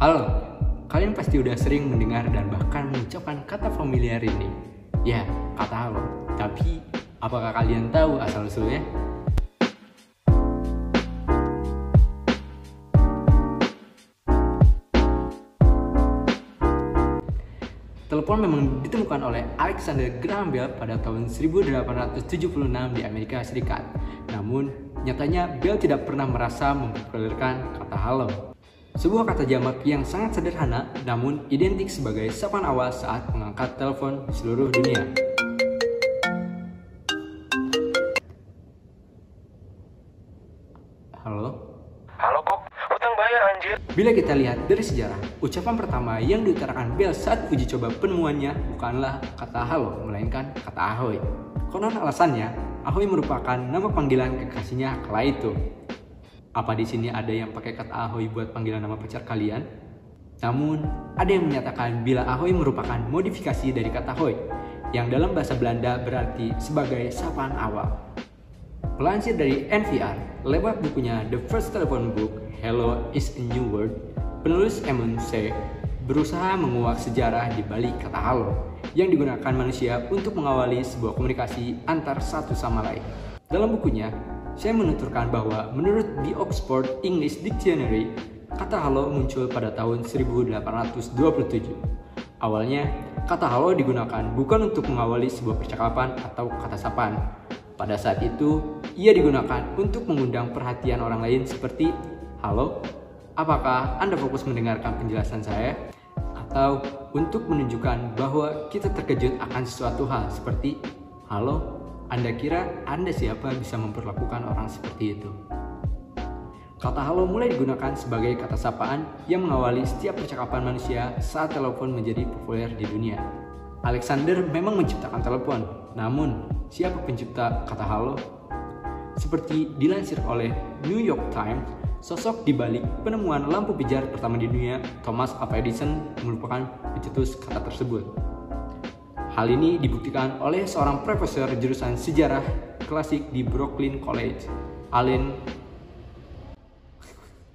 Halo, kalian pasti udah sering mendengar dan bahkan mengucapkan kata familiar ini. Ya, kata halo. Tapi, apakah kalian tahu asal-usulnya? Telepon memang ditemukan oleh Alexander Graham Bell pada tahun 1876 di Amerika Serikat. Namun, nyatanya Bell tidak pernah merasa mempopulerkan kata halo. Sebuah kata jamak yang sangat sederhana, namun identik sebagai sapaan awal saat mengangkat telepon di seluruh dunia. Halo? Halo kok, utang bayar anjir. Bila kita lihat dari sejarah, ucapan pertama yang diutarakan Bell saat uji coba penemuannya bukanlah kata halo, melainkan kata ahoy. Konon alasannya, ahoy merupakan nama panggilan kekasihnya kala itu. Apa di sini ada yang pakai kata ahoy buat panggilan nama pacar kalian? Namun, ada yang menyatakan bila ahoy merupakan modifikasi dari kata hoy, yang dalam bahasa Belanda berarti sebagai sapaan awal. Melansir dari NPR, lewat bukunya The First Telephone Book, Hello is a New Word, penulis Emon C. berusaha menguak sejarah di balik kata halo yang digunakan manusia untuk mengawali sebuah komunikasi antar satu sama lain. Dalam bukunya, saya menuturkan bahwa menurut The Oxford English Dictionary, kata halo muncul pada tahun 1827. Awalnya, kata halo digunakan bukan untuk mengawali sebuah percakapan atau kata sapaan. Pada saat itu, ia digunakan untuk mengundang perhatian orang lain seperti, "Halo, apakah Anda fokus mendengarkan penjelasan saya?" Atau untuk menunjukkan bahwa kita terkejut akan sesuatu hal seperti, "Halo, Anda kira Anda siapa bisa memperlakukan orang seperti itu?" Kata halo mulai digunakan sebagai kata sapaan yang mengawali setiap percakapan manusia saat telepon menjadi populer di dunia. Alexander memang menciptakan telepon, namun siapa pencipta kata halo? Seperti dilansir oleh New York Times, sosok di balik penemuan lampu pijar pertama di dunia, Thomas Alva Edison, merupakan pencetus kata tersebut. Hal ini dibuktikan oleh seorang profesor jurusan sejarah klasik di Brooklyn College, Allen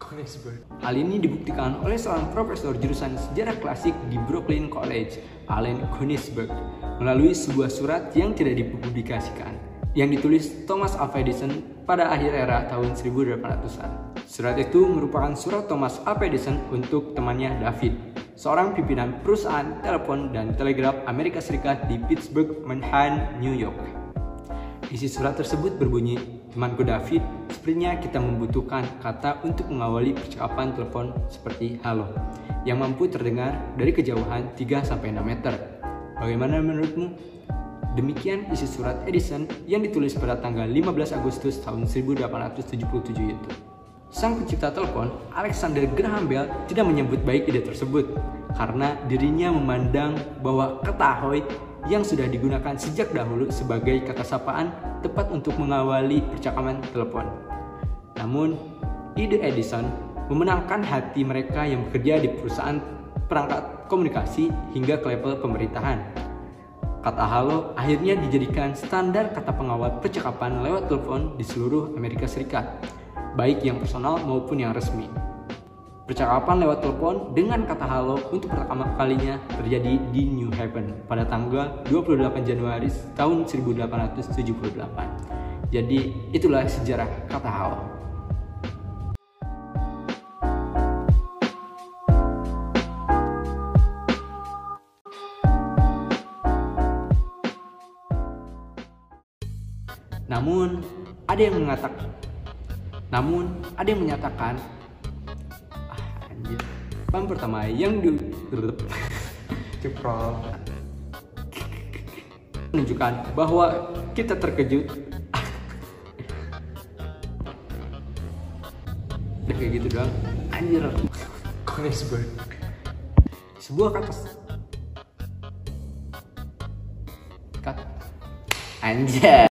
Königsberg. Hal ini dibuktikan oleh seorang profesor jurusan sejarah klasik di Brooklyn College, Allen Königsberg, melalui sebuah surat yang tidak dipublikasikan, yang ditulis Thomas Alva Edison pada akhir era tahun 1800-an. Surat itu merupakan surat Thomas Alva Edison untuk temannya David, seorang pimpinan perusahaan telepon dan telegraf Amerika Serikat di Pittsburgh, Manhattan, New York. Isi surat tersebut berbunyi, "Temanku David, sepertinya kita membutuhkan kata untuk mengawali percakapan telepon seperti halo, yang mampu terdengar dari kejauhan 3-6 meter. Bagaimana menurutmu?" Demikian isi surat Edison yang ditulis pada tanggal 15 Agustus tahun 1877 itu. Sang pencipta telepon, Alexander Graham Bell, tidak menyambut baik ide tersebut karena dirinya memandang bahwa kata ahoy yang sudah digunakan sejak dahulu sebagai kata sapaan tepat untuk mengawali percakapan telepon. Namun, ide Edison memenangkan hati mereka yang bekerja di perusahaan perangkat komunikasi hingga ke level pemerintahan. Kata halo akhirnya dijadikan standar kata pengawal percakapan lewat telepon di seluruh Amerika Serikat, baik yang personal maupun yang resmi. Percakapan lewat telepon dengan kata halo untuk pertama kalinya terjadi di New Haven pada tanggal 28 Januari tahun 1878. Jadi itulah sejarah kata halo. Namun ada yang menyatakan Pan pertama yang menunjukkan bahwa kita terkejut. Udah kayak gitu doang. Anjir. Königsberg. Sebuah kata anjir.